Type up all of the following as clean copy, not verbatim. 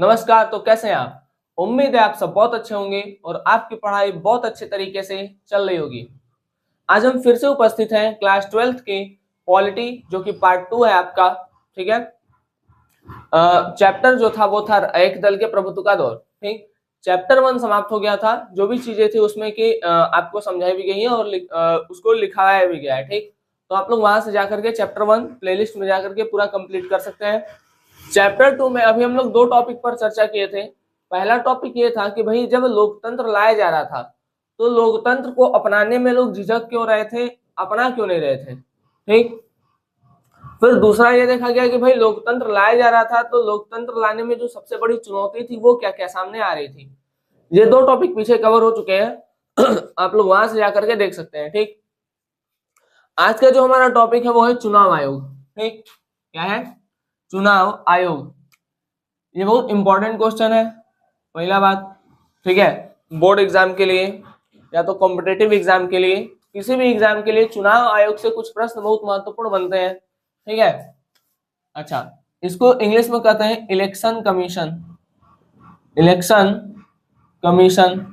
नमस्कार। तो कैसे हैं आप? उम्मीद है आप सब बहुत अच्छे होंगे और आपकी पढ़ाई बहुत अच्छे तरीके से चल रही होगी। आज हम फिर से उपस्थित हैं क्लास 12th के पॉलिटी जो कि पार्ट 2 है आपका। ठीक है। चैप्टर जो था वो था एक दल के प्रभुत्व का दौर। ठीक। चैप्टर 1 समाप्त हो गया था। जो भी चीजें थी उसमें की आपको समझाई भी गई है और उसको लिखाया भी गया है। ठीक। तो आप लोग वहां से जाकर के चैप्टर 1 प्लेलिस्ट में जाकर के पूरा कंप्लीट कर सकते हैं। चैप्टर 2 में अभी हम लोग दो टॉपिक पर चर्चा किए थे। पहला टॉपिक ये था कि भाई जब लोकतंत्र लाया जा रहा था तो लोकतंत्र को अपनाने में लोग झिझक क्यों रहे थे, अपना क्यों नहीं रहे थे। ठीक। फिर दूसरा ये देखा गया कि भाई लोकतंत्र लाया जा रहा था तो लोकतंत्र लाने में जो सबसे बड़ी चुनौती थी वो क्या क्या सामने आ रही थी। ये दो टॉपिक पीछे कवर हो चुके हैं। आप लोग वहां से जाकर के देख सकते हैं। ठीक। आज का जो हमारा टॉपिक है वो है चुनाव आयोग। ठीक। क्या है? चुनाव आयोग। ये बहुत इंपॉर्टेंट क्वेश्चन है। पहला बात, ठीक है, बोर्ड एग्जाम के लिए या तो कॉम्पिटेटिव एग्जाम के लिए, किसी भी एग्जाम के लिए चुनाव आयोग से कुछ प्रश्न बहुत महत्वपूर्ण बनते हैं। ठीक है। अच्छा, इसको इंग्लिश में कहते हैं इलेक्शन कमीशन। इलेक्शन कमीशन,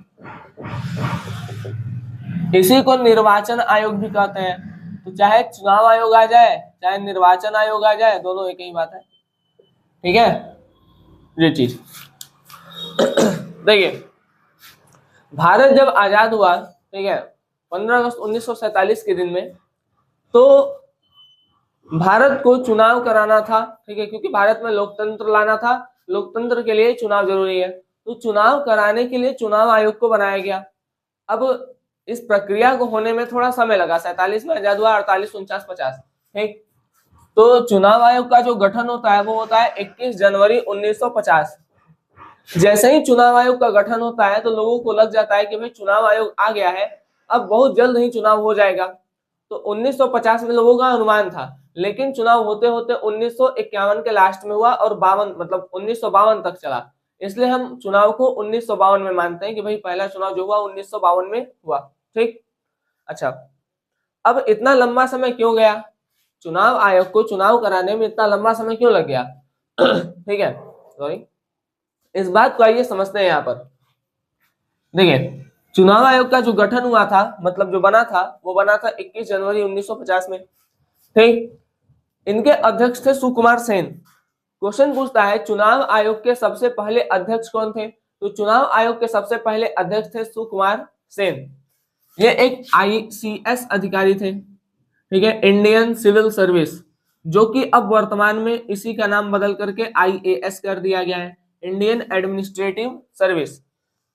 इसी को निर्वाचन आयोग भी कहते हैं। तो चाहे चुनाव आयोग आ जाए चाहे निर्वाचन आयोग आ जाए, दोनों एक ही बात है। ठीक है। ये चीज देखिए, भारत जब आजाद हुआ, ठीक है, 15 अगस्त 1947 के दिन में, तो भारत को चुनाव कराना था। ठीक है, क्योंकि भारत में लोकतंत्र लाना था, लोकतंत्र के लिए चुनाव जरूरी है। तो चुनाव कराने के लिए चुनाव आयोग को बनाया गया। अब इस प्रक्रिया को होने में थोड़ा समय लगा। 47 में आजाद हुआ, 48, 49, 50। ठीक। तो चुनाव आयोग का जो गठन होता है वो होता है 21 जनवरी 1950। जैसे ही चुनाव आयोग का गठन होता है तो लोगों को लग जाता है कि भाई चुनाव आयोग आ गया है, अब बहुत जल्द ही चुनाव हो जाएगा। तो 1950 में लोगों का अनुमान था, लेकिन चुनाव होते होते 1951 के लास्ट में हुआ और 52 मतलब 1952 तक चला। इसलिए हम चुनाव को 1952 में मानते हैं कि भाई पहला चुनाव जो हुआ 1952 में हुआ। ठीक। अच्छा, अब इतना लंबा समय क्यों गया? चुनाव आयोग को चुनाव कराने में इतना लंबा समय क्यों लग गया? ठीक है, सॉरी, इस बात को आइए समझते हैं। यहाँ पर देखिए, चुनाव आयोग का जो गठन हुआ था, मतलब जो बना था, वो बना था 21 जनवरी 1950 में। ठीक। इनके अध्यक्ष थे सुकुमार सेन। क्वेश्चन पूछता है चुनाव आयोग के सबसे पहले अध्यक्ष कौन थे? तो चुनाव आयोग के सबसे पहले अध्यक्ष थे सुकुमार सेन। ये एक आईसीएस अधिकारी थे। ठीक है, इंडियन सिविल सर्विस, जो कि अब वर्तमान में इसी का नाम बदल करके आईएएस कर दिया गया है, इंडियन एडमिनिस्ट्रेटिव सर्विस।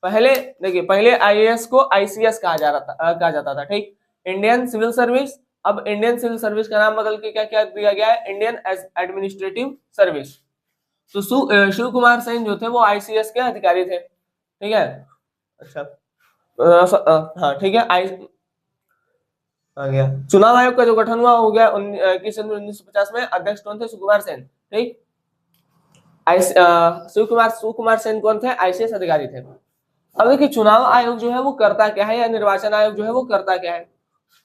पहले देखिए, पहले आईएएस को आईसीएस कहा जाता था। ठीक। इंडियन सिविल सर्विस, अब इंडियन सिविल सर्विस का नाम बदल के क्या क्या दिया गया है? Indian administrative service. तो शिव कुमार सेन जो थे वो आईसीएस के अधिकारी थे। ठीक है। अच्छा, हाँ ठीक है, आ गया। चुनाव आयोग का जो गठन हुआ हो गया 21 जनवरी 1950 में। अध्यक्ष कौन थे? सुकुमार सेन। ठीक। सुकुमार सेन कौन थे? आईसीएस अधिकारी थे। अब देखिए, चुनाव आयोग जो है वो करता क्या है, या निर्वाचन आयोग जो है वो करता क्या है।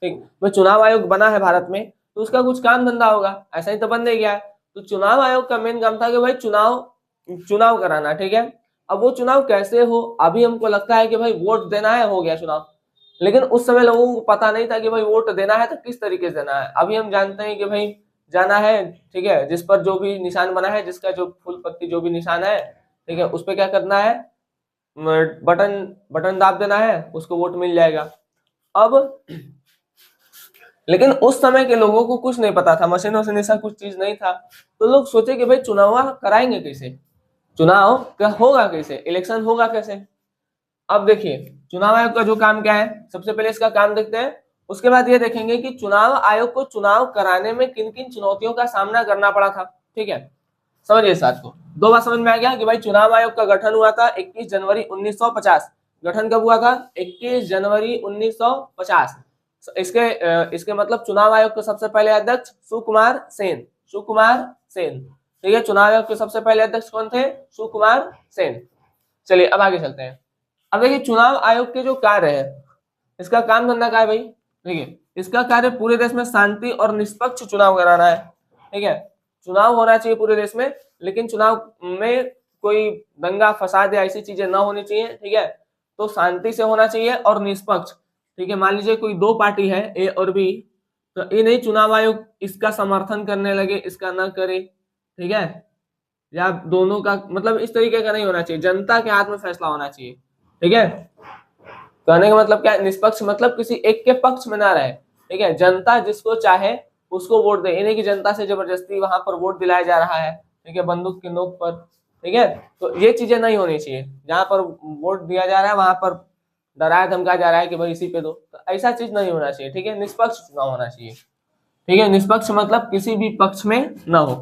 ठीक, तो चुनाव आयोग बना है भारत में तो उसका कुछ काम धंधा होगा, ऐसा ही तो बन नहीं गया है। तो चुनाव आयोग का मेन काम था कि भाई चुनाव कराना। ठीक है। अब वो चुनाव कैसे हो, अभी हमको लगता है कि भाई वोट देना है, हो गया चुनाव। लेकिन उस समय लोगों को पता नहीं था कि भाई वोट देना है तो किस तरीके से देना है। अभी हम जानते हैं कि भाई जाना है, ठीक है, जिस पर जो भी निशान बना है, जिसका जो फूल पत्ती जो भी निशान है, ठीक है, उस पर क्या करना है? बटन बटन दाब देना है, उसको वोट मिल जाएगा। अब लेकिन उस समय के लोगों को कुछ नहीं पता था, मशीनों से ऐसा कुछ चीज नहीं था। तो लोग सोचे कि भाई चुनाव कराएंगे कैसे, चुनाव होगा कैसे, इलेक्शन होगा कैसे। अब देखिए, चुनाव आयोग का जो काम क्या है, सबसे पहले इसका काम देखते हैं। उसके बाद ये देखेंगे कि चुनाव आयोग को चुनाव कराने में किन किन चुनौतियों का सामना करना पड़ा था। ठीक है, समझिए इस बात को। दो बार समझ में आ गया कि भाई चुनाव आयोग का गठन हुआ था 21 जनवरी 1950। गठन कब हुआ था? 21 जनवरी 1950। इसके मतलब चुनाव आयोग के सबसे पहले अध्यक्ष सुकुमार सेन। सुकुमार सेन। ठीक है, चुनाव आयोग के सबसे पहले अध्यक्ष कौन थे? सुकुमार सेन। चलिए अब आगे चलते हैं। अब देखिए, चुनाव आयोग के जो कार्य है, इसका काम धंधा क्या है भाई? देखिए, इसका कार्य पूरे देश में शांति और निष्पक्ष चुनाव कराना है। ठीक है, चुनाव होना चाहिए पूरे देश में, लेकिन चुनाव में कोई दंगा फसाद या ऐसी चीजें ना होनी चाहिए, ठीक है। तो शांति से होना चाहिए और निष्पक्ष, ठीक है। मान लीजिए कोई दो पार्टी है ए और बी, तो ये नहीं चुनाव आयोग इसका समर्थन करने लगे इसका ना करे, ठीक है, या दोनों का मतलब इस तरीके का नहीं होना चाहिए, जनता के हाथ में फैसला होना चाहिए, ठीक है। कहने का मतलब क्या है, निष्पक्ष मतलब किसी एक के पक्ष में ना रहे, ठीक है। जनता जिसको चाहे उसको वोट दे, यानी कि जनता से जबरदस्ती वहां पर वोट दिलाया जा रहा है, ठीक है, बंदूक की नोक पर, ठीक है। तो ये चीजें नहीं होनी चाहिए, जहां पर वोट दिया जा रहा है वहां पर डराया धमकाया जा रहा है कि भाई इसी पे दो, तो ऐसा चीज नहीं होना चाहिए, ठीक है। निष्पक्ष चुनाव होना चाहिए, ठीक है। निष्पक्ष मतलब किसी भी पक्ष में न हो।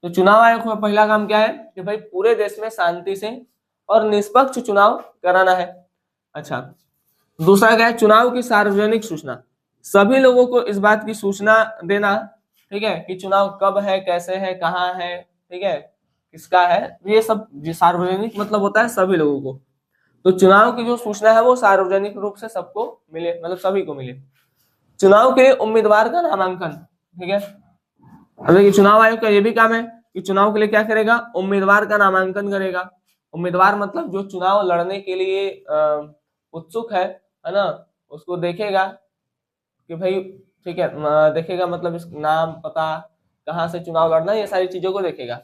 तो चुनाव आयोग का पहला काम क्या है कि भाई पूरे देश में शांति से और निष्पक्ष चुनाव कराना है। अच्छा, दूसरा क्या है, चुनाव की सार्वजनिक सूचना, सभी लोगों को इस बात की सूचना देना, ठीक है, कि चुनाव कब है, कैसे है, कहाँ है, ठीक है, किसका है, ये सब सार्वजनिक मतलब होता है सभी लोगों को। तो चुनाव की जो सूचना है वो सार्वजनिक रूप से सबको मिले, मतलब सभी को मिले। चुनाव के लिए उम्मीदवार का नामांकन, ठीक है। अब देखिए चुनाव आयोग का ये भी काम है कि चुनाव के लिए क्या करेगा, उम्मीदवार का नामांकन करेगा। उम्मीदवार मतलब जो चुनाव लड़ने के लिए उत्सुक है ना, उसको देखेगा कि भाई, ठीक है, देखेगा मतलब इस नाम पता कहाँ से चुनाव लड़ना, ये सारी चीजों को देखेगा,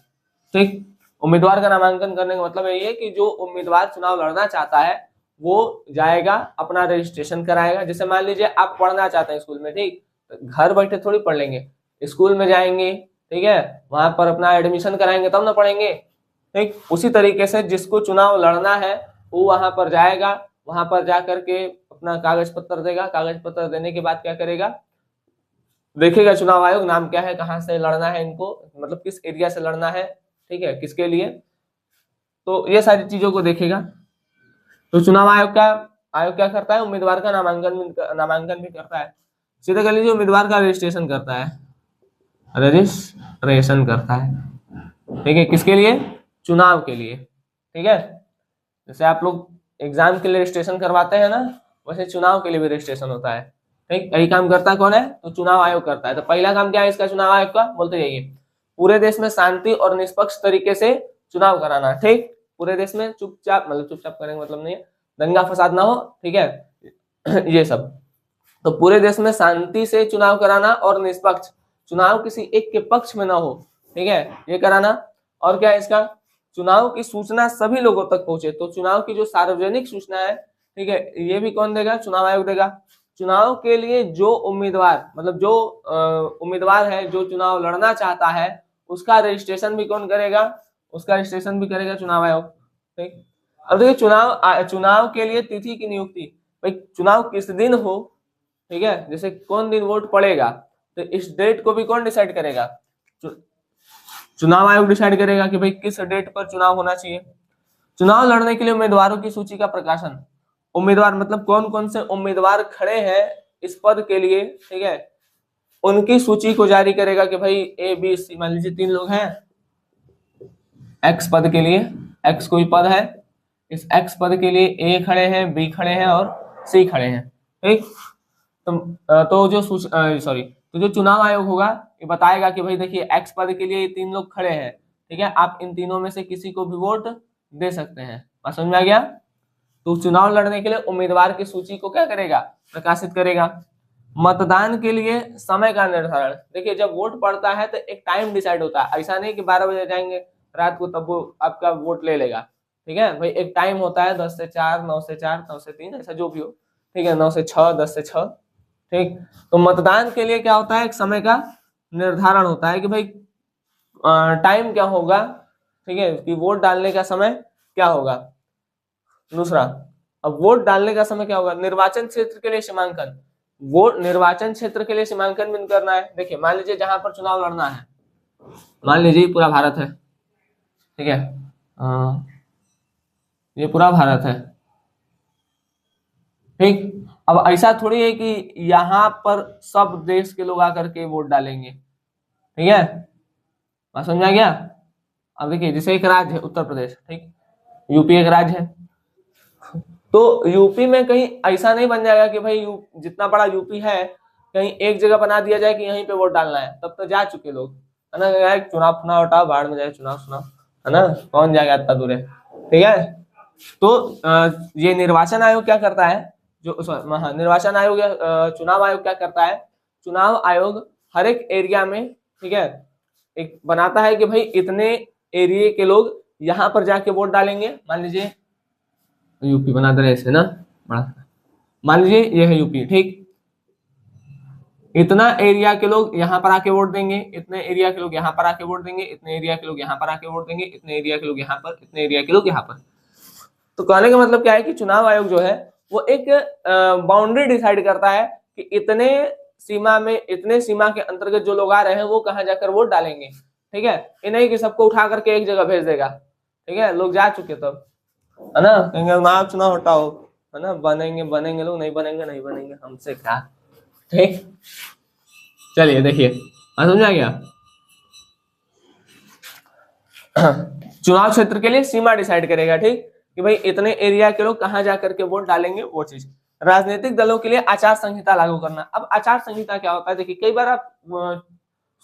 ठीक। उम्मीदवार का नामांकन करने का मतलब ये है कि जो उम्मीदवार चुनाव लड़ना चाहता है वो जाएगा अपना रजिस्ट्रेशन कराएगा। जैसे मान लीजिए आप पढ़ना चाहते हैं स्कूल में, ठीक, तो घर बैठे थोड़ी पढ़ लेंगे, स्कूल में जाएंगे, ठीक है, वहां पर अपना एडमिशन कराएंगे तब ना पढ़ेंगे, ठीक। उसी तरीके से जिसको चुनाव लड़ना है वो वहां पर जाएगा, वहां पर जा करके अपना कागज पत्र देगा, कागज पत्र देने के बाद क्या करेगा, देखेगा चुनाव आयोग नाम क्या है, कहाँ से लड़ना है इनको, मतलब किस एरिया से लड़ना है, ठीक है, किसके लिए, तो ये सारी चीजों को देखेगा। तो चुनाव आयोग क्या करता है, उम्मीदवार का नामांकन भी करता है। सीधे कर लीजिए उम्मीदवार का रजिस्ट्रेशन करता है, रजिस्ट्रेशन करता है, ठीक है, किसके लिए, चुनाव के लिए, ठीक है। जैसे आप लोग एग्जाम के लिए रजिस्ट्रेशन करवाते हैं ना, वैसे चुनाव के लिए भी रजिस्ट्रेशन होता है, ठीक। यही काम करता कौन है, तो चुनाव आयोग करता है। तो पहला काम क्या है इसका, चुनाव आयोग का, बोलते जाइए, पूरे देश में शांति और निष्पक्ष तरीके से चुनाव कराना, ठीक। पूरे देश में चुपचाप, मतलब चुपचाप करेंगे मतलब नहीं है, दंगा फसाद ना हो, ठीक है ये सब। तो पूरे देश में शांति से चुनाव कराना और निष्पक्ष, चुनाव किसी एक के पक्ष में ना हो, ठीक है, ये कराना। और क्या है इसका, चुनाव की सूचना सभी लोगों तक पहुंचे, तो चुनाव की जो सार्वजनिक सूचना है, ठीक है, ये भी कौन देगा, चुनाव आयोग देगा। चुनाव के लिए जो उम्मीदवार, मतलब जो उम्मीदवार है जो चुनाव लड़ना चाहता है, उसका रजिस्ट्रेशन भी कौन करेगा, उसका रजिस्ट्रेशन भी करेगा चुनाव आयोग, ठीक। अब देखिए चुनाव के लिए तिथि की नियुक्ति, भाई चुनाव किस दिन हो, ठीक है, जैसे कौन दिन वोट पड़ेगा, तो इस डेट को भी कौन डिसाइड करेगा, चुनाव आयोग डिसाइड करेगा कि भाई किस डेट पर चुनाव होना चाहिए। चुनाव लड़ने के लिए उम्मीदवारों की सूची का प्रकाशन, उम्मीदवार मतलब कौन कौन से उम्मीदवार खड़े हैं इस पद के लिए, ठीक है, उनकी सूची को जारी करेगा कि भाई ए बी सी, मान लीजिए 3 लोग हैं एक्स पद के लिए, एक्स कोई पद है, इस एक्स पद के लिए ए खड़े हैं, बी खड़े हैं और सी खड़े हैं, ठीक। तो जो चुनाव आयोग होगा ये बताएगा कि भाई देखिए एक्स पद के लिए ये 3 लोग खड़े हैं, ठीक है, आप इन तीनों में से किसी को भी वोट दे सकते हैं। बात समझ में आ गया। तो चुनाव लड़ने के लिए उम्मीदवार की सूची को क्या करेगा, प्रकाशित करेगा। मतदान के लिए समय का निर्धारण, देखिए जब वोट पड़ता है तो एक टाइम डिसाइड होता है, ऐसा नहीं कि 12 बजे जाएंगे रात को तब वो आपका वोट ले लेगा, ठीक है भाई, एक टाइम होता है 10 से 4, 9 से 4, 9 से 3, ऐसा जो भी हो, ठीक है, 9 से 6, 10 से 6, ठीक। तो मतदान के लिए क्या होता है, एक समय का निर्धारण होता है कि भाई टाइम क्या होगा, ठीक है, कि वोट डालने का समय क्या होगा। दूसरा, अब वोट डालने का समय क्या होगा, निर्वाचन क्षेत्र के लिए सीमांकन, वोट निर्वाचन क्षेत्र के लिए सीमांकन भी करना है। देखिए मान लीजिए जहां पर चुनाव लड़ना है, मान लीजिए पूरा भारत है, ठीक है, ये पूरा भारत है, ठीक। अब ऐसा थोड़ी है कि यहाँ पर सब देश के लोग आकर के वोट डालेंगे, ठीक है, बात समझ आ गया। अब देखिए जैसे एक राज्य है उत्तर प्रदेश, ठीक, यूपी एक राज्य है, तो यूपी में कहीं ऐसा नहीं बन जाएगा कि भाई जितना बड़ा यूपी है कहीं एक जगह बना दिया जाए कि यहीं पे वोट डालना है, तब तो जा चुके लोग, है ना, चुनाव हटाओ बाढ़ में जाए चुनाव, है ना, कौन जाएगा इतना दूर है, ठीक है। तो ये निर्वाचन आयोग क्या करता है, जो निर्वाचन आयोग या चुनाव आयोग क्या करता है, चुनाव आयोग हर एक एरिया में, ठीक है, एक बनाता है कि भाई इतने एरिया के लोग यहाँ पर जाके वोट डालेंगे। मान लीजिए यूपी बना दे रहे ऐसे ना, बड़ा, मान लीजिए ये है यूपी, ठीक, इतना एरिया के लोग यहाँ पर आके वोट देंगे, इतने एरिया के लोग यहाँ पर आके वोट देंगे, इतने एरिया के लोग यहाँ पर आके वोट देंगे, इतने एरिया के लोग यहाँ पर, इतने एरिया के लोग यहाँ पर। तो कहने का मतलब क्या है कि चुनाव आयोग जो है वो एक बाउंड्री डिसाइड करता है कि इतने सीमा में, इतने सीमा के अंतर्गत जो लोग आ रहे हैं वो कहाँ जाकर वोट डालेंगे, ठीक है। ये नहीं कि सबको उठा करके एक जगह भेज देगा, ठीक है, लोग जा चुके तब, है ना, कहेंगे ना चुनाव हटाओ, है ना, बनेंगे बनेंगे लोग, नहीं बनेंगे नहीं बनेंगे, हमसे क्या, ठीक। चलिए देखिए, समझ आ गया। चुनाव क्षेत्र के लिए सीमा डिसाइड करेगा, ठीक, कि भाई इतने एरिया के लोग कहाँ जाकर के वोट डालेंगे, वो चीज। राजनीतिक दलों के लिए आचार संहिता लागू करना। अब आचार संहिता क्या होता है, देखिए कई बार आप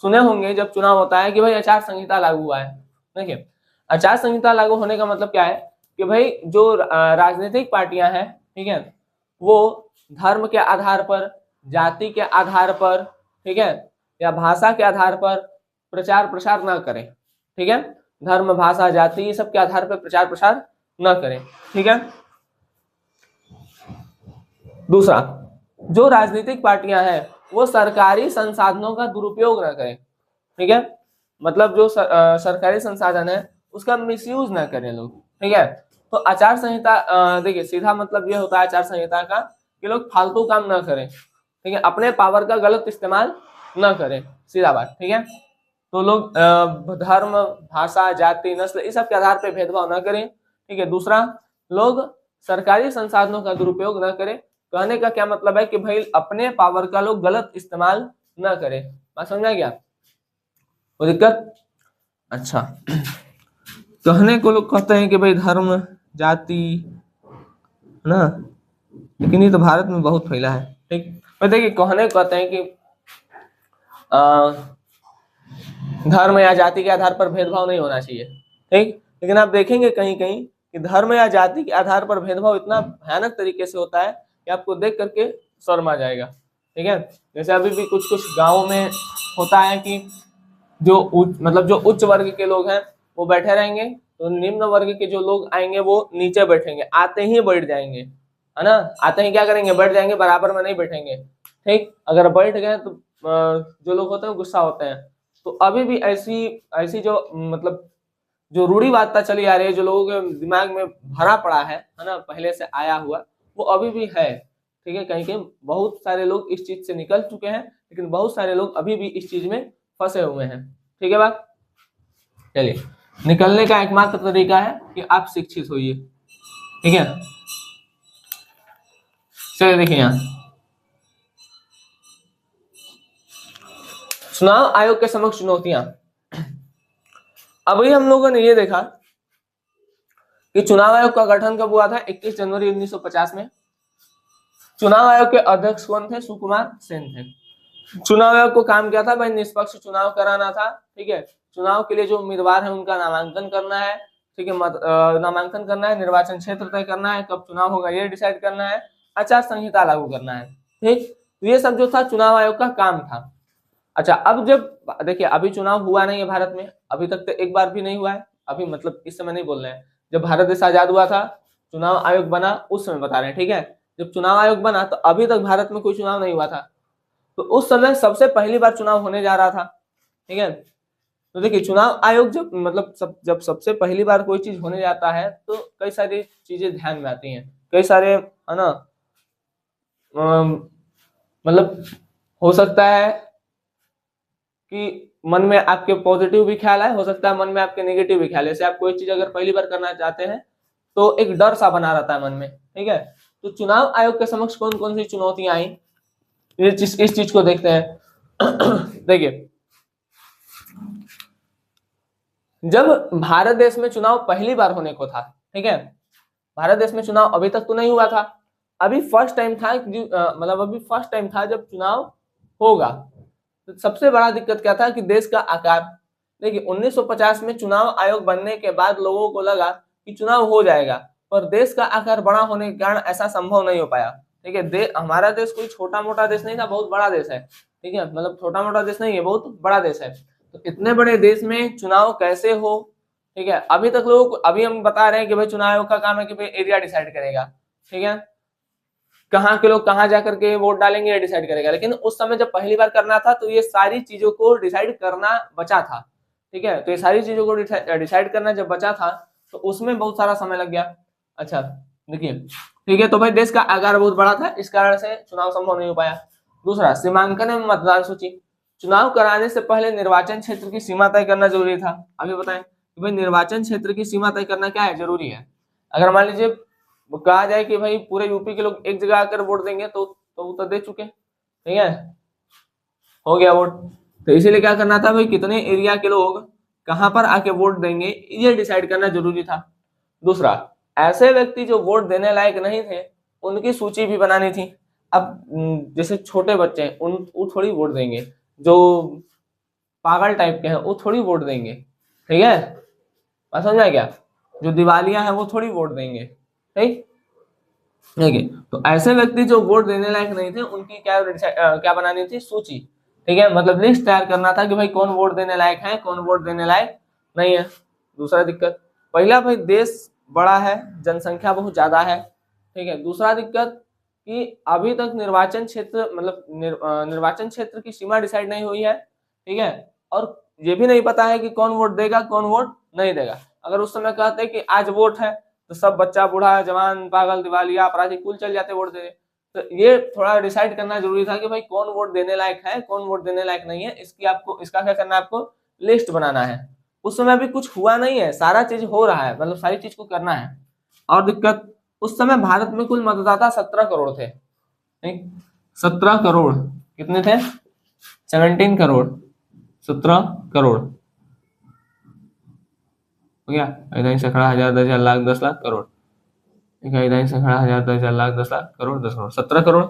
सुने होंगे जब चुनाव होता है कि भाई आचार संहिता लागू हुआ है। देखिए आचार संहिता लागू होने का मतलब क्या है कि भाई जो राजनीतिक पार्टियां हैं, ठीक है, वो धर्म के आधार पर, जाति के आधार पर, ठीक है, या भाषा के आधार पर प्रचार प्रसार न करें, ठीक है, धर्म भाषा जाति ये सब के आधार पर प्रचार प्रसार न करें, ठीक है। दूसरा, जो राजनीतिक पार्टियां हैं वो सरकारी संसाधनों का दुरुपयोग न करें, ठीक है, मतलब जो सरकारी संसाधन है उसका मिसयूज ना करें लोग, ठीक है। तो आचार संहिता देखिए सीधा मतलब ये होता है आचार संहिता का कि लोग फालतू काम ना करें, ठीक है, अपने पावर का गलत इस्तेमाल ना करें, सीधा बात, ठीक है। तो लोग धर्म भाषा जाति नस्ल इस सब के आधार पर भेदभाव ना करें, ठीक है। दूसरा, लोग सरकारी संसाधनों का दुरुपयोग ना करें। कहने का क्या मतलब है कि भाई अपने पावर का लोग गलत इस्तेमाल ना करें। बात समझा गया, कोई दिक्कत? अच्छा, कहने को लोग कहते हैं कि भाई धर्म जाति, है ना, लेकिन ये तो भारत में बहुत फैला है, ठीक। पर देखिए कहने को कहते हैं कि धर्म या जाति के आधार पर भेदभाव नहीं होना चाहिए, ठीक, लेकिन आप देखेंगे कहीं कहीं कि धर्म या जाति के आधार पर भेदभाव इतना भयानक तरीके से होता है कि आपको देख करके शर्म आ जाएगा, ठीक है। जैसे अभी भी कुछ कुछ गाँव में होता है कि जो मतलब जो उच्च वर्ग के लोग हैं वो बैठे रहेंगे, तो निम्न वर्ग के जो लोग आएंगे वो नीचे बैठेंगे, आते ही बैठ जाएंगे, है ना, आते ही क्या करेंगे, बैठ जाएंगे, बराबर में नहीं बैठेंगे, ठीक। अगर बैठ गए तो जो लोग होते हैं गुस्सा होते हैं। तो अभी भी ऐसी ऐसी जो मतलब जो रूढ़िवादिता चली आ रही है, जो लोगों के दिमाग में भरा पड़ा है ना, पहले से आया हुआ, वो अभी भी है, ठीक है। कहीं कहीं बहुत सारे लोग इस चीज से निकल चुके हैं, लेकिन बहुत सारे लोग अभी भी इस चीज में फंसे हुए हैं, ठीक है बात। चलिए, निकलने का एकमात्र तरीका है कि आप शिक्षित होइए, ठीक है। चलिए देखिए यहाँ चुनाव आयोग के समक्ष चुनौतियां। अभी हम लोगों ने ये देखा कि चुनाव आयोग का गठन कब हुआ था, 21 जनवरी 1950 में। चुनाव आयोग के अध्यक्ष कौन थे, सुकुमार सेन थे। चुनाव आयोग को काम क्या था, भाई निष्पक्ष चुनाव कराना था, ठीक है। चुनाव के लिए जो उम्मीदवार है उनका नामांकन करना है, ठीक है, नामांकन करना है, निर्वाचन क्षेत्र तय करना है, कब चुनाव होगा ये डिसाइड करना है, आचार संहिता लागू करना है, ठीक। ये सब जो था चुनाव आयोग का काम था। अच्छा, अब जब देखिए अभी चुनाव हुआ नहीं है भारत में, अभी तक तो एक बार भी नहीं हुआ है, अभी मतलब इस समय नहीं बोल रहे हैं, जब भारत देश आजाद हुआ था चुनाव आयोग बना उस समय बता रहे हैं, ठीक है। जब चुनाव आयोग बना तो अभी तक भारत में कोई चुनाव नहीं हुआ था, तो उस समय सबसे पहली बार चुनाव होने जा रहा था, ठीक है। तो देखिए चुनाव आयोग जब मतलब जब सबसे पहली बार कोई चीज होने जाता है तो कई सारी चीजें ध्यान में आती हैं, कई सारे, है ना, मतलब हो सकता है कि मन में आपके पॉजिटिव भी ख्याल आए, हो सकता है मन में आपके नेगेटिव भी ख्याल। जैसे आप कोई चीज अगर पहली बार करना चाहते हैं तो एक डर सा बना रहता है मन में, ठीक है। तो चुनाव आयोग के समक्ष कौन कौन सी चुनौतियां आई, इस चीज को देखते हैं। देखिए जब भारत देश में चुनाव पहली बार होने को था, ठीक है, भारत देश में चुनाव अभी तक तो नहीं हुआ था, अभी फर्स्ट टाइम था, मतलब अभी फर्स्ट टाइम था जब चुनाव होगा। तो सबसे बड़ा दिक्कत क्या था कि देश का आकार, देखिए 1950 में चुनाव आयोग बनने के बाद लोगों को लगा कि चुनाव हो जाएगा, पर देश का आकार बड़ा होने के कारण ऐसा संभव नहीं हो पाया। ठीक है, हमारा देश कोई छोटा मोटा देश नहीं था, बहुत बड़ा देश है। ठीक है, मतलब छोटा मोटा देश नहीं है, बहुत बड़ा देश है। तो इतने बड़े देश में चुनाव कैसे हो? ठीक है, अभी तक लोग, अभी हम बता रहे हैं कि भाई चुनाव आयोग का काम है कि भाई एरिया डिसाइड करेगा। ठीक है, कहाँ के लोग कहाँ जाकर के वोट डालेंगे ये डिसाइड करेगा। लेकिन उस समय जब पहली बार करना था तो ये सारी चीजों को डिसाइड करना बचा था। ठीक है, तो ये सारी चीजों को डिसाइड करना जब बचा था तो उसमें बहुत सारा समय लग गया। अच्छा देखिए, ठीक है, तो भाई देश का आकार बहुत बड़ा था, इस कारण से चुनाव संभव नहीं हो पाया। दूसरा, सीमांकन एवं मतदान सूची। चुनाव कराने से पहले निर्वाचन क्षेत्र की सीमा तय करना जरूरी था। अभी बताएं कि भाई निर्वाचन क्षेत्र की सीमा तय करना क्या है, जरूरी है। अगर मान लीजिए कहा जाए कि भाई पूरे यूपी के लोग एक जगह आकर वोट देंगे तो दे चुके। ठीक है, हो गया वोट। तो इसीलिए क्या करना था भाई, कितने एरिया के लोग कहां पर आके वोट देंगे ये डिसाइड करना जरूरी था। दूसरा, ऐसे व्यक्ति जो वोट देने लायक नहीं थे उनकी सूची भी बनानी थी। अब जैसे छोटे बच्चे हैं वो थोड़ी वोट देंगे, जो पागल टाइप के हैं वो थोड़ी वोट देंगे। ठीक है, बात समझ में आया क्या? जो दिवालिया है वो थोड़ी वोट देंगे। ठीक है, तो ऐसे व्यक्ति जो वोट देने लायक नहीं थे उनकी क्या बनानी थी, सूची। ठीक है, मतलब लिस्ट तैयार करना था कि भाई कौन वोट देने लायक है, कौन वोट देने लायक नहीं है। दूसरा दिक्कत, पहला भाई देश बड़ा है, जनसंख्या बहुत ज्यादा है। ठीक है, दूसरा दिक्कत कि अभी तक निर्वाचन क्षेत्र मतलब निर्वाचन क्षेत्र की सीमा डिसाइड नहीं हुई है। ठीक है, और ये भी नहीं पता है कि कौन वोट देगा कौन वोट नहीं देगा। अगर उस समय कहते कि आज वोट है तो सब बच्चा बूढ़ा जवान पागल दिवालिया अपराधी कुल चल जाते वोट देने। तो ये थोड़ा डिसाइड करना जरूरी था कि भाई कौन वोट देने लायक है कौन वोट देने लायक नहीं है, इसका क्या करना है, आपको लिस्ट बनाना है। उस समय अभी कुछ हुआ नहीं है, सारा चीज हो रहा है, मतलब सारी चीज को करना है। और दिक्कत, उस समय भारत में कुल मतदाता 17 करोड़ थे। ठीक, 17 करोड़, कितने थे? 17 करोड़, 17 करोड़ हो गया। इधर से खड़ा 1000 10,000 लाख 10 लाख करोड़। इधर से खड़ा 1000 10,000 लाख 10 लाख करोड़ 10 करोड़ 17 करोड़।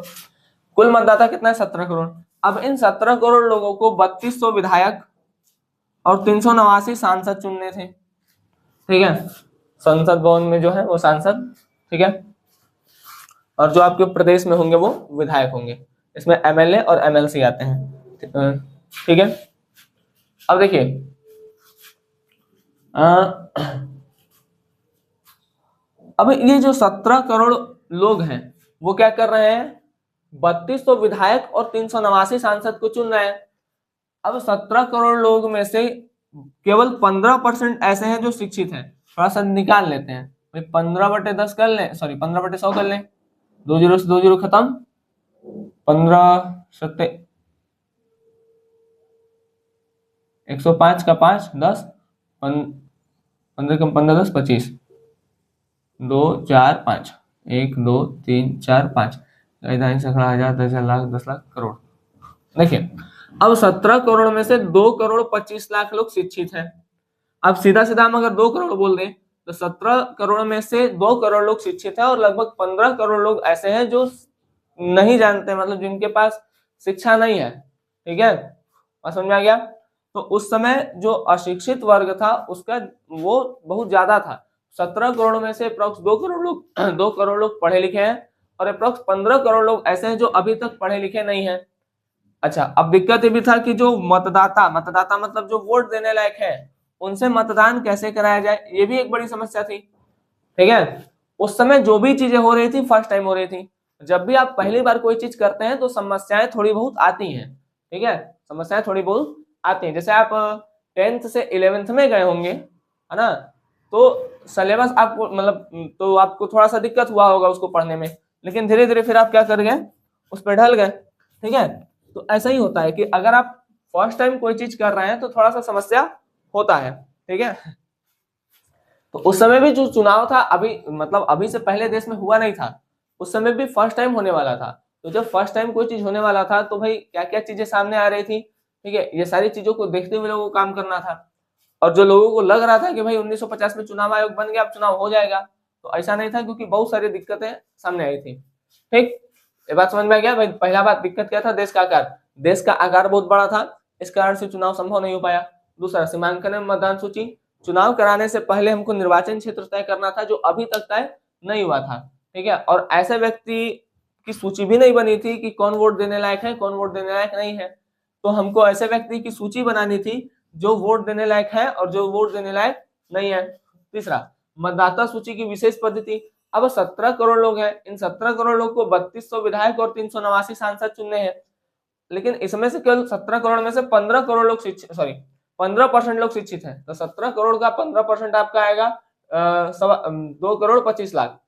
कुल मतदाता कितना है? 17 करोड़। अब इन 17 करोड़ लोगों को 3200 विधायक और 389 सांसद चुनने थे। ठीक है, संसद भवन में जो है वो सांसद। ठीक है, और जो आपके प्रदेश में होंगे वो विधायक होंगे। इसमें एमएलए और एमएलसी आते हैं। ठीक है, अब देखिए अब ये जो 17 करोड़ लोग हैं वो क्या कर रहे हैं, 3200 विधायक और 389 सांसद को चुन रहे हैं। अब 17 करोड़ लोग में से केवल 15% ऐसे हैं जो शिक्षित हैं। थोड़ा सा निकाल लेते हैं भाई, 15/10 कर लें, सॉरी 15/100 कर लें, 2 जीरो से 2 जीरो खत्म, 15 सत्ते 105 का 5 10, 15 कम 15 10 25, 2 4 5, 1 2 3 4 5, से खड़ा 1000 10,000 लाख 10 लाख करोड़। देखिए अब 17 करोड़ में से 2 करोड़ 25 लाख लोग शिक्षित हैं। अब सीधा सीधा हम अगर 2 करोड़ बोल दें तो 17 करोड़ में से 2 करोड़ लोग शिक्षित हैं और लगभग 15 करोड़ लोग ऐसे हैं जो नहीं जानते, मतलब जिनके पास शिक्षा नहीं है। ठीक है, बात समझ में आ गया? तो उस समय जो अशिक्षित वर्ग था उसका वो बहुत ज्यादा था। 17 करोड़ में से अप्रोक्स 2 करोड़ लोग 2 करोड़ लोग पढ़े लिखे हैं और अप्रोक्स 15 करोड़ लोग ऐसे हैं जो अभी तक पढ़े लिखे नहीं है। अच्छा, अब दिक्कत ये भी था कि जो मतदाता मतलब जो वोट देने लायक है उनसे मतदान कैसे कराया जाए, ये भी एक बड़ी समस्या थी। ठीक है, उस समय जो भी चीजें हो रही थी फर्स्ट टाइम हो रही थी। जब भी आप पहली बार कोई चीज करते हैं तो समस्याएं थोड़ी बहुत आती हैं। ठीक है, समस्याएं थोड़ी बहुत आती हैं। जैसे आप 10th से 11th में गए होंगे, है ना, तो सिलेबस आपको मतलब तो आपको थोड़ा सा दिक्कत हुआ होगा उसको पढ़ने में, लेकिन धीरे धीरे फिर आप क्या कर गए, उस पर ढल गए। ठीक है, तो ऐसा ही होता है कि अगर आप फर्स्ट टाइम कोई चीज कर रहे हैं तो थोड़ा सा समस्या होता है। ठीक है, तो उस समय भी जो चुनाव था अभी से पहले देश में हुआ नहीं था, उस समय भी फर्स्ट टाइम होने वाला था। तो जब फर्स्ट टाइम कोई चीज होने वाला था तो भाई क्या क्या चीजें सामने आ रही थी। ठीक है, ये सारी चीजों को देखते हुए लोगों को काम करना था। और जो लोगों को लग रहा था कि भाई 1950 में चुनाव आयोग बन गया अब चुनाव हो जाएगा, तो ऐसा नहीं था, क्योंकि बहुत सारी दिक्कतें सामने आई थी। ठीक, ये बात समझ में आ गया भाई? पहला बात दिक्कत क्या था, देश का आकार बहुत बड़ा था, इस कारण से चुनाव संभव नहीं हो पाया। दूसरा, सीमांकन एवं मतदान सूची, चुनाव कराने से पहले हमको निर्वाचन क्षेत्र तय करना था जो अभी तक तय नहीं हुआ था, ठीक है। और ऐसे व्यक्ति की सूची भी नहीं बनी थी कि कौन वोट देने लायक है, कौन वोट देने लायक नहीं है। तो हमको ऐसे व्यक्ति की सूची बनानी थी जो वोट देने लायक है और जो वोट देने लायक नहीं है। तीसरा, मतदाता सूची की विशेष पद्धति। अब 17 करोड़ लोग हैं, इन 17 करोड़ लोग को 3200 विधायक और 389 सांसद चुनने हैं, लेकिन इसमें से केवल 17 करोड़ में से 15 करोड़ लोग शिक्षित, सॉरी 15% लोग शिक्षित हैं। तो 17 करोड़ का 15% आपका आएगा 2 करोड़ 25 लाख,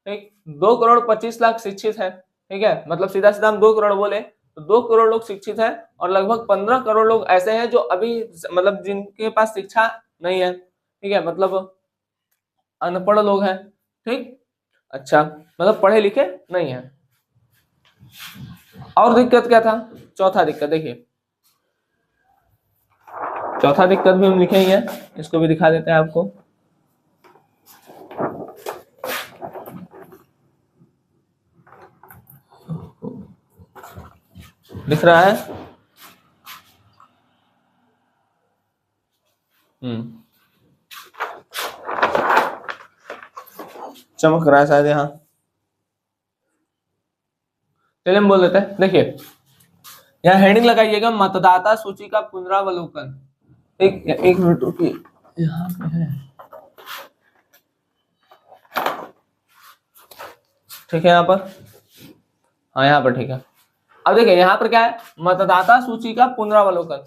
ठीक। 2 करोड़ 25 लाख शिक्षित है, ठीक है। मतलब सीधा सीधा हम 2 करोड़ बोले तो 2 करोड़ लोग शिक्षित हैं और लगभग 15 करोड़ लोग ऐसे हैं जो अभी मतलब जिनके पास शिक्षा नहीं है, ठीक है, मतलब अनपढ़ लोग हैं, ठीक। अच्छा, मतलब पढ़े लिखे नहीं है। और दिक्कत क्या था? चौथा दिक्कत देखिए, चौथा दिक्कत भी हम लिखे ही है, इसको भी दिखा देते हैं आपको। दिख रहा है? चमक रहा है शायद यहाँ, चलिए हम बोल देते हैं। देखिए यहाँ हेडिंग लगाइएगा, मतदाता सूची का पुनरावलोकन। एक मिनट रुकिए, यहाँ पे है, ठीक है, यहाँ पर, हाँ यहाँ पर, ठीक है। अब देखिए यहाँ पर क्या है, मतदाता सूची का पुनरावलोकन।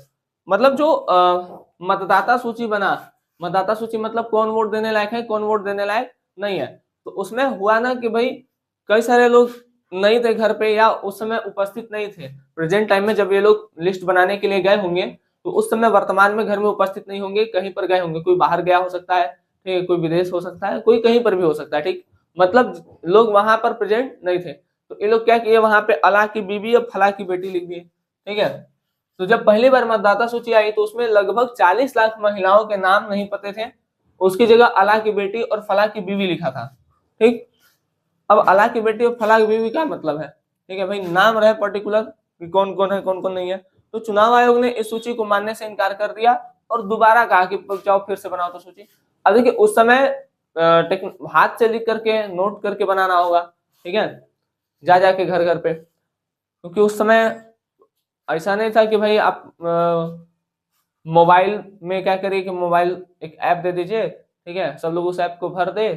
मतलब जो मतदाता सूची बना, मतदाता सूची मतलब कौन वोट देने लायक है, कौन वोट देने लायक नहीं है। तो उसमें हुआ ना कि भाई कई सारे लोग नहीं थे घर पे या उस समय उपस्थित नहीं थे। प्रेजेंट टाइम में जब ये लोग लिस्ट बनाने के लिए गए होंगे तो उस समय वर्तमान में घर में उपस्थित नहीं होंगे, कहीं पर गए होंगे, कोई बाहर गया हो सकता है, ठीक है, कोई विदेश हो सकता है, कोई कहीं पर भी हो सकता है, ठीक। मतलब लोग वहां पर प्रेजेंट नहीं थे। तो ये लोग क्या किए, वहां पे अला की बीबी और फला की बेटी लिख दिए, ठीक है। तो जब पहली बार मतदाता सूची आई तो उसमें लगभग 40 लाख महिलाओं के नाम नहीं पते थे, उसकी जगह अला की बेटी और फला की बीवी लिखा था, ठीक। अब अला की बेटी और फला की बीवी क्या मतलब है, ठीक है भाई, नाम रहे पर्टिकुलर कि कौन कौन है कौन कौन नहीं है। तो चुनाव आयोग ने इस सूची को मानने से इनकार कर दिया और दोबारा कहा कि जाओ फिर से बनाओ तो सूची। अब देखिए उस समय हाथ से लिख करके नोट करके बनाना होगा, ठीक है, जा जाके घर घर पे, क्योंकि उस समय ऐसा नहीं था कि भाई आप मोबाइल में क्या करिए कि मोबाइल एक ऐप दे दीजिए, ठीक है, सब लोग उस ऐप को भर दे,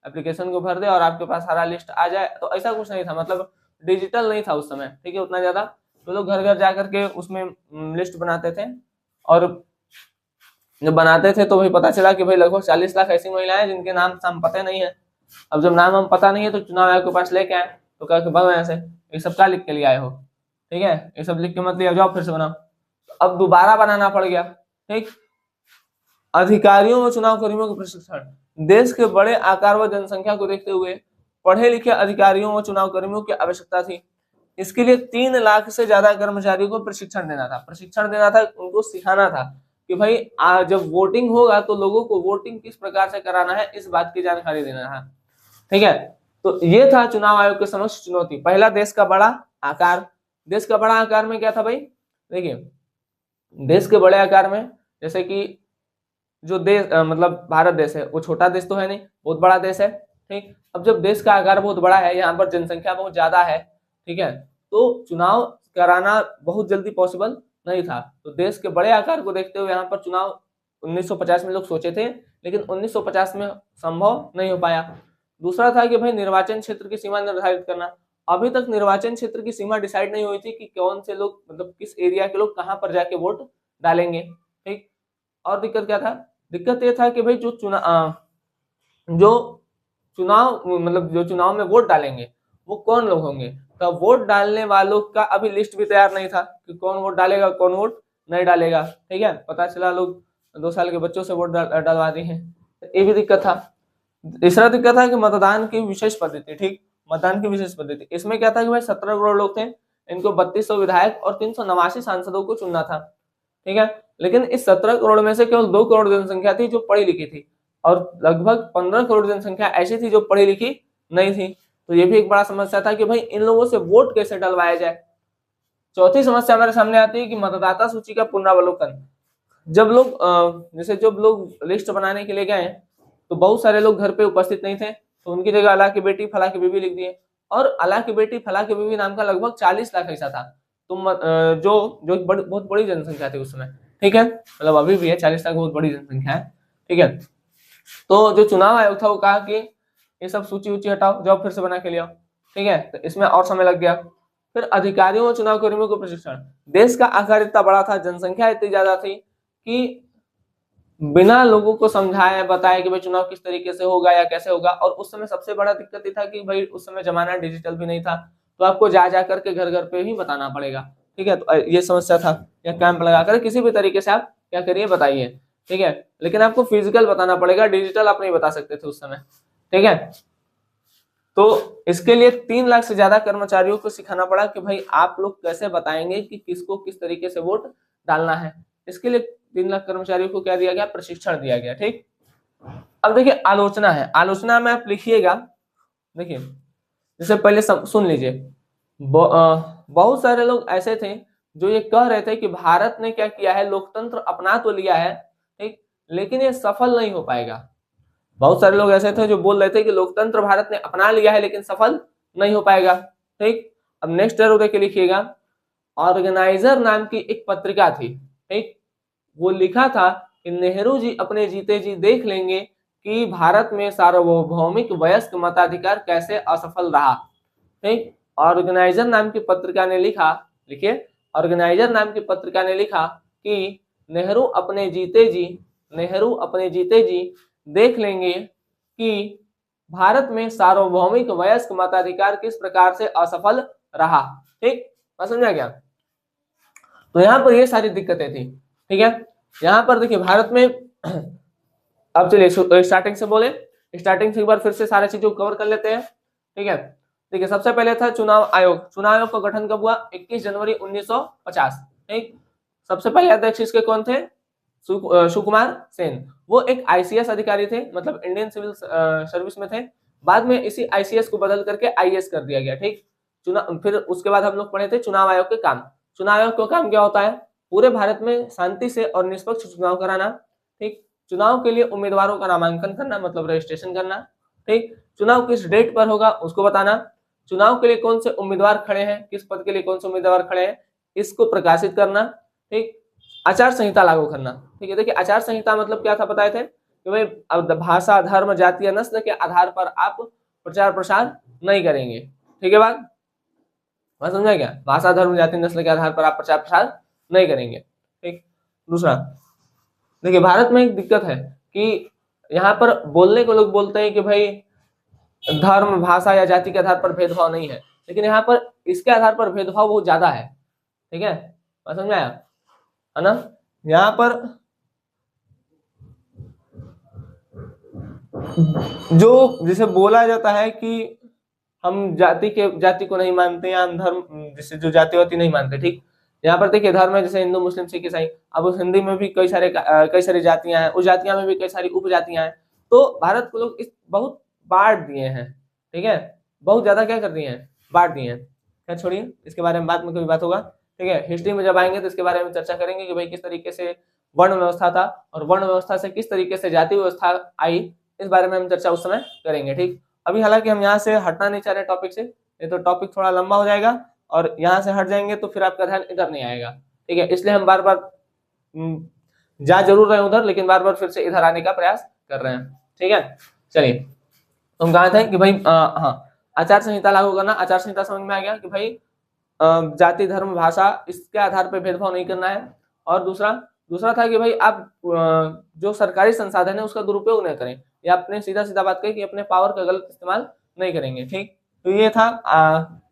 एप्लीकेशन को भर दे और आपके पास सारा लिस्ट आ जाए। तो ऐसा कुछ नहीं था, मतलब डिजिटल नहीं था उस समय, ठीक है, उतना ज्यादा। तो लोग घर घर जाकर के उसमें लिस्ट बनाते थे और जब बनाते थे तो भाई पता चला कि भाई लगभग 40 लाख ऐसी महिलाएं हैं जिनके नाम हम पता नहीं है। अब जब नाम हम पता नहीं है तो चुनाव आयोग के पास लेके आए तो कहा कि भागो यहाँ से, ये सब क्या लिख के लिए आए हो, ठीक है, ये सब लिख के मत लिया, जाओ फिर से बनाओ। अब दोबारा बनाना पड़ गया, ठीक। अधिकारियों व चुनाव कर्मियों का प्रशिक्षण। देश के बड़े आकार व जनसंख्या को देखते हुए पढ़े लिखे अधिकारियों व चुनाव कर्मियों की आवश्यकता थी। इसके लिए 3 लाख से ज्यादा कर्मचारियों को प्रशिक्षण देना था, उनको सिखाना था कि भाई जब वोटिंग होगा तो लोगों को वोटिंग किस प्रकार से कराना है, इस बात की जानकारी देना था, ठीक है। तो ये था चुनाव आयोग के समक्ष चुनौती। पहला, देश का बड़ा आकार। देश का बड़ा आकार में क्या था भाई, देखिए देश के बड़े आकार में जैसे कि जो देश मतलब भारत देश है वो छोटा देश तो है नहीं, बहुत बड़ा देश है, ठीक। अब जब देश का आकार बहुत बड़ा है, यहाँ पर जनसंख्या बहुत ज्यादा है, ठीक है, तो चुनाव कराना बहुत जल्दी पॉसिबल नहीं था। तो देश के बड़े आकार को देखते हुए यहाँ पर चुनाव 1950 में लोग सोचे थे, लेकिन 1950 में संभव नहीं हो पाया। दूसरा था कि भाई निर्वाचन क्षेत्र की सीमा निर्धारित करना। अभी तक निर्वाचन क्षेत्र की सीमा डिसाइड नहीं हुई थी कि कौन से लोग, मतलब किस एरिया के लोग कहाँ पर जाके वोट डालेंगे, ठीक। और दिक्कत क्या था, दिक्कत ये था कि भाई जो चुनाव मतलब जो चुनाव में वोट डालेंगे वो कौन लोग होंगे। तो वोट डालने वालों का अभी लिस्ट भी तैयार नहीं था कि कौन वोट डालेगा कौन वोट नहीं डालेगा, ठीक है। पता चला लोग 2 साल के बच्चों से वोट डलवा दी है, ये भी दिक्कत था। तीसरा दिक्कत था कि मतदान की विशेष पद्धति, ठीक, मतदान की विशेष पद्धति। इसमें क्या था कि भाई 17 करोड़ लोग थे, इनको 3200 विधायक और 389 सांसदों को चुनना था, ठीक है। लेकिन इस 17 करोड़ में से केवल 2 करोड़ जनसंख्या थी जो पढ़ी लिखी थी और लगभग 15 करोड़ जनसंख्या ऐसी थी जो पढ़ी लिखी नहीं थी। तो ये भी एक बड़ा समस्या था कि भाई इन लोगों से वोट कैसे डलवाया जाए। चौथी समस्या हमारे सामने आती है कि मतदाता सूची का पुनरावलोकन। जब लोग जैसे जब लोग लिस्ट बनाने के लिए गए तो बहुत सारे लोग घर पे उपस्थित नहीं थे, तो उनकी जगह अल्लाह की बेटी फलां की बीवी लिख दिए, और अल्लाह की बेटी फलां की बीवी नाम का लगभग 40 लाख ऐसा था। तो जो एक बहुत बड़ी जनसंख्या थी उस समय, ठीक है, मतलब अभी भी है 40 लाख बहुत बड़ी जनसंख्या है, ठीक है। तो जो चुनाव आयोग था वो कहा कि ये सब सूची ऊची हटाओ, जॉब फिर से बना के ले आओ, ठीक है। तो इसमें और समय लग गया। फिर अधिकारियों और चुनाव कर्मियों को प्रशिक्षण। देश का आकार इतना बड़ा था, जनसंख्या इतनी ज्यादा थी कि बिना लोगों को समझाए बताए कि भाई चुनाव किस तरीके से होगा या कैसे होगा, और उस समय सबसे बड़ा दिक्कत ये था कि भाई उस समय जमाना डिजिटल भी नहीं था, तो आपको जा जा करके घर घर पे ही बताना पड़ेगा, ठीक है। तो ये समस्या था, या कैंप लगाकर किसी भी तरीके से आप क्या करिए बताइए, ठीक है। लेकिन आपको फिजिकल बताना पड़ेगा, डिजिटल आप नहीं बता सकते थे उस समय, ठीक है। तो इसके लिए 3 लाख से ज्यादा कर्मचारियों को सिखाना पड़ा कि भाई आप लोग कैसे बताएंगे कि किसको किस तरीके से वोट डालना है। इसके लिए 3 लाख कर्मचारियों को क्या दिया गया, प्रशिक्षण दिया गया, ठीक। अब देखिए आलोचना है, आलोचना में आप लिखिएगा, देखिए जैसे पहले सुन लीजिए, बहुत सारे लोग ऐसे थे जो ये कह रहे थे कि भारत ने क्या किया है, लोकतंत्र अपना तो लिया है, ठीक, लेकिन ये सफल नहीं हो पाएगा। बहुत सारे लोग ऐसे थे जो बोल रहे थे कि लोकतंत्र भारत ने अपना लिया है लेकिन सफल नहीं हो पाएगा, ठीक। अब नेक्स्ट एरो देख के लिखिएगा, ऑर्गेनाइजर नाम की एक पत्रिका थी, ठीक, वो लिखा था कि नेहरू जी अपने जीते जी देख लेंगे कि भारत में सार्वभौमिक वयस्क मताधिकार कैसे असफल रहा, ठीक। ऑर्गेनाइजर नाम की पत्रिका ने लिखा, लिखिए, ऑर्गेनाइजर नाम की पत्रिका ने लिखा कि नेहरू अपने जीते जी देख लेंगे कि भारत में सार्वभौमिक वयस्क मताधिकार किस प्रकार से असफल रहा, ठीक, समझा गया। तो यहाँ पर ये सारी दिक्कतें थी, ठीक है। यहाँ पर देखिए भारत में अब चलिए स्टार्टिंग से बोले, स्टार्टिंग से एक बार फिर से सारी चीजों को कवर कर लेते हैं, ठीक है। देखिए सबसे पहले था चुनाव आयोग। चुनाव आयोग का गठन कब हुआ, 21 जनवरी 1950, ठीक। सबसे पहले अध्यक्ष इसके कौन थे, सुकुमार सेन। वो एक आईसीएस अधिकारी थे, मतलब इंडियन सिविल सर्विस में थे। बाद में इसी आईसीएस को बदल करके आईएएस कर दिया गया, ठीक। चुनाव, फिर उसके बाद हम लोग पढ़े थे चुनाव आयोग के काम। चुनाव आयोग का काम क्या होता है, पूरे भारत में शांति से और निष्पक्ष चुनाव कराना, ठीक। चुनाव के लिए उम्मीदवारों का नामांकन करना, मतलब रजिस्ट्रेशन करना, ठीक। चुनाव किस डेट पर होगा उसको बताना, चुनाव के लिए कौन से उम्मीदवार खड़े हैं, किस पद के लिए कौन से उम्मीदवार खड़े हैं, इसको प्रकाशित करना, ठीक। आचार संहिता लागू करना, ठीक है। देखिए आचार संहिता मतलब क्या था बताए थे कि भाई अब भाषा, धर्म, जाति या नस्ल के आधार पर आप प्रचार प्रसार नहीं करेंगे, ठीक है। बात समझा क्या, भाषा, धर्म, जाति, नस्ल के आधार पर आप प्रचार प्रसार नहीं करेंगे, ठीक। दूसरा देखिए भारत में एक दिक्कत है कि यहाँ पर बोलने को लोग बोलते हैं कि भाई धर्म, भाषा या जाति के आधार पर भेदभाव नहीं है, लेकिन यहाँ पर इसके आधार पर भेदभाव बहुत ज्यादा है, ठीक है, समझ में आया है ना। यहाँ पर जो जिसे बोला जाता है कि हम जाति को नहीं मानते, या हम धर्म, जिसे जो जातिवादी नहीं मानते, ठीक। यहाँ पर देखिए धर्म है जैसे हिंदू, मुस्लिम, सिख, ईसाई। अब उस हिंदी में भी कई सारी जातियां हैं, उस जातियां में भी कई सारी उपजातियां हैं। तो भारत को लोग इस बहुत बांट दिए हैं, ठीक है, बहुत ज्यादा क्या कर दिए हैं, बांट दिए हैं। क्या छोड़िए, इसके बारे में बाद में कभी बात होगा, ठीक है। हिस्ट्री में जब आएंगे तो इसके बारे में चर्चा करेंगे कि भाई किस तरीके से वर्ण व्यवस्था था, और वर्ण व्यवस्था से किस तरीके से जाति व्यवस्था आई, इस बारे में हम चर्चा उस समय करेंगे, ठीक। अभी हालांकि हम यहाँ से हटना नहीं चाह रहे टॉपिक से, ये तो टॉपिक थोड़ा लंबा हो जाएगा, और यहाँ से हट जाएंगे तो फिर आपका ध्यान इधर नहीं आएगा, ठीक है। इसलिए हम बार बार जा जरूर रहे उधर, लेकिन बार बार फिर से इधर आने का प्रयास कर रहे हैं, ठीक है। चलिए तो हम कहा थे कि भाई हाँ, आचार संहिता लागू करना। आचार संहिता समझ में आ गया कि भाई जाति, धर्म, भाषा, इसके आधार पर भेदभाव नहीं करना है। और दूसरा था कि भाई आप जो सरकारी संसाधन है उसका दुरुपयोग नहीं करें, या अपने सीधा सीधा बात करें कि अपने पावर का गलत इस्तेमाल नहीं करेंगे, ठीक। तो ये था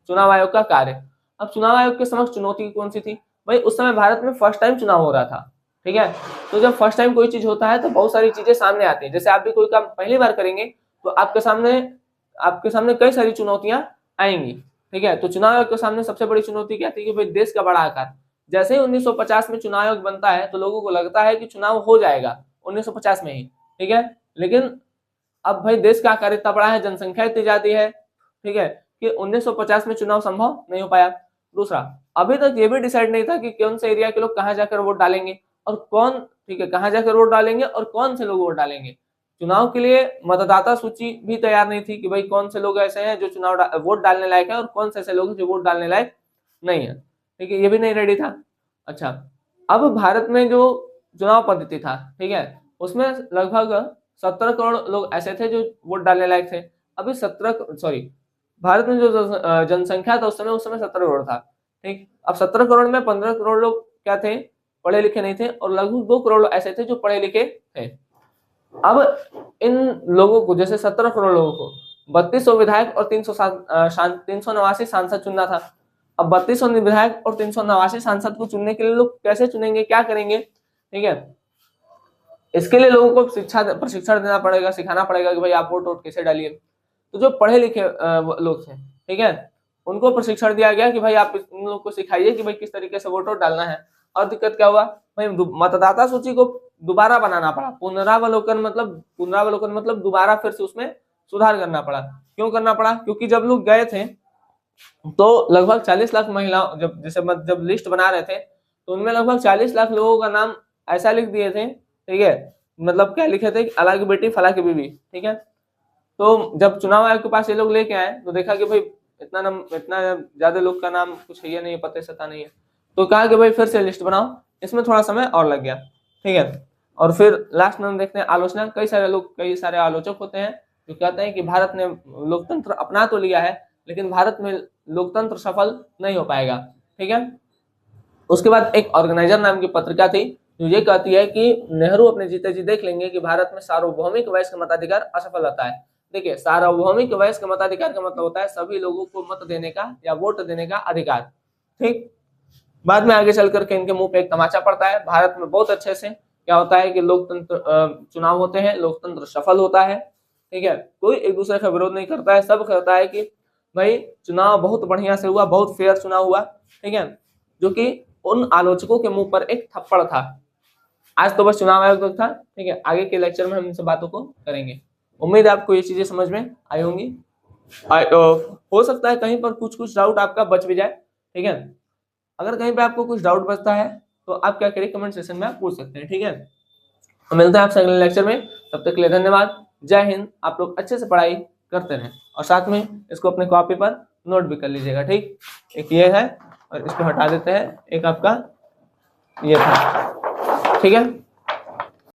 चुनाव आयोग का कार्य। अब चुनाव आयोग के समक्ष चुनौती कौन सी थी, भाई उस समय भारत में फर्स्ट टाइम चुनाव हो रहा था, ठीक है। तो जब फर्स्ट टाइम कोई चीज होता है तो बहुत सारी चीजें सामने आती है। जैसे आप भी कोई काम पहली बार करेंगे तो आपके सामने कई सारी चुनौतियां आएंगी, ठीक है। तो चुनाव आयोग के सामने सबसे बड़ी चुनौती क्या थी कि भाई देश का बड़ा आकार। जैसे ही 1950 में चुनाव आयोग बनता है तो लोगों को लगता है कि चुनाव हो जाएगा 1950 में ही, ठीक है। लेकिन अब भाई देश का आकार इतना बड़ा है, जनसंख्या इतनी ज्यादा है, ठीक है, कि 1950 में चुनाव संभव नहीं हो पाया। दूसरा, अभी तक ये भी डिसाइड नहीं था कि कौन से एरिया के लोग कहां जाकर वोट डालेंगे, और कौन ठीक है, कहाँ जाकर वोट डालेंगे और कौन से लोग वोट डालेंगे। चुनाव के लिए मतदाता सूची भी तैयार नहीं थी कि भाई कौन से लोग ऐसे हैं जो वोट डालने लायक है और कौन से ऐसे लोग हैं जो वोट डालने लायक नहीं है, ठीक है, ये भी नहीं रेडी था। अच्छा, अब भारत में जो चुनाव पद्धति था, ठीक है, उसमें लगभग 17 करोड़ लोग ऐसे थे जो वोट डालने लायक थे। अभी भारत में जो जनसंख्या था उस समय 17 करोड़ था, ठीक। अब 17 करोड़ में 15 करोड़ लोग क्या थे, पढ़े लिखे नहीं थे, और लगभग 2 करोड़ ऐसे थे जो पढ़े लिखे थे। अब इन लोगों को, जैसे 17 करोड़ लोगों को 3200 विधायक और 389 सांसद चुनना था। अब 3200 विधायक और 389 सांसद को चुनने के लिए लोग कैसे चुनेंगे, क्या करेंगे, ठीक है। इसके लिए लोगों को प्रशिक्षण देना पड़ेगा, सिखाना पड़ेगा कि भाई आप वोट कैसे डालिए। तो जो पढ़े लिखे लोग थे, ठीक है, उनको प्रशिक्षण दिया गया कि भाई आप इन लोगों को सिखाइए कि भाई किस तरीके से वोट डालना है। और दिक्कत क्या हुआ भाई, मतदाता सूची को दोबारा बनाना पड़ा। पुनरावलोकन मतलब दोबारा फिर से उसमें सुधार करना पड़ा। क्यों करना पड़ा, क्योंकि जब लोग गए थे तो लगभग 40 लाख महिलाओं, जब लिस्ट बना रहे थे तो उनमें लगभग 40 लाख लोगों का नाम ऐसा लिख दिए थे, ठीक है, मतलब क्या लिखे थे, अला की बेटी फला की बीवी, ठीक है। तो जब चुनाव आयोग के पास ये लोग लेके आए तो देखा कि भाई इतना ज्यादा लोग का नाम कुछ है नहीं, पते सता नहीं है। तो कहा कि भाई फिर से लिस्ट बनाओ। इसमें थोड़ा समय और लग गया, ठीक है। और फिर लास्ट में हम देखते हैं आलोचना। कई सारे आलोचक होते हैं जो कहते हैं कि भारत ने लोकतंत्र अपना तो लिया है लेकिन भारत में लोकतंत्र सफल नहीं हो पाएगा, ठीक है। उसके बाद एक ऑर्गेनाइजर नाम की पत्रिका थी जो ये कहती है कि नेहरू अपने जीते जी देख लेंगे कि भारत में सार्वभौमिक वयस्क मताधिकार असफल रहता है। देखिए, सार्वभौमिक वयस्क मताधिकार का मतलब होता है सभी लोगों को मत देने का या वोट देने का अधिकार, ठीक। बाद में आगे चल करके इनके मुंह पे एक तमाचा पड़ता है। भारत में बहुत अच्छे से क्या होता है कि लोकतंत्र चुनाव होते हैं, लोकतंत्र सफल होता है, ठीक है। कोई एक दूसरे का विरोध नहीं करता है, सब कहता है कि भाई चुनाव बहुत बढ़िया से हुआ, बहुत फेयर चुनाव हुआ, ठीक है। जो कि उन आलोचकों के मुंह पर एक थप्पड़ था। आज तो बस चुनाव आयोग तक था, ठीक है। आगे के लेक्चर में हम इन सब बातों को करेंगे। उम्मीद है आपको ये चीजें समझ में आई होंगी। हो सकता है कहीं पर कुछ डाउट आपका बच भी जाए, ठीक है। अगर कहीं पे आपको कुछ डाउट बचता है तो आप क्या करिए, कमेंट सेक्शन में आप पूछ सकते हैं, ठीक है। तो मिलते हैं आपसे अगले लेक्चर में, तब तक के लिए धन्यवाद। जय हिंद। आप लोग अच्छे से पढ़ाई करते रहें और साथ में इसको अपने कॉपी पर नोट भी कर लीजिएगा, ठीक। एक ये है और इसको हटा देते हैं, एक आपका ये था, ठीक है।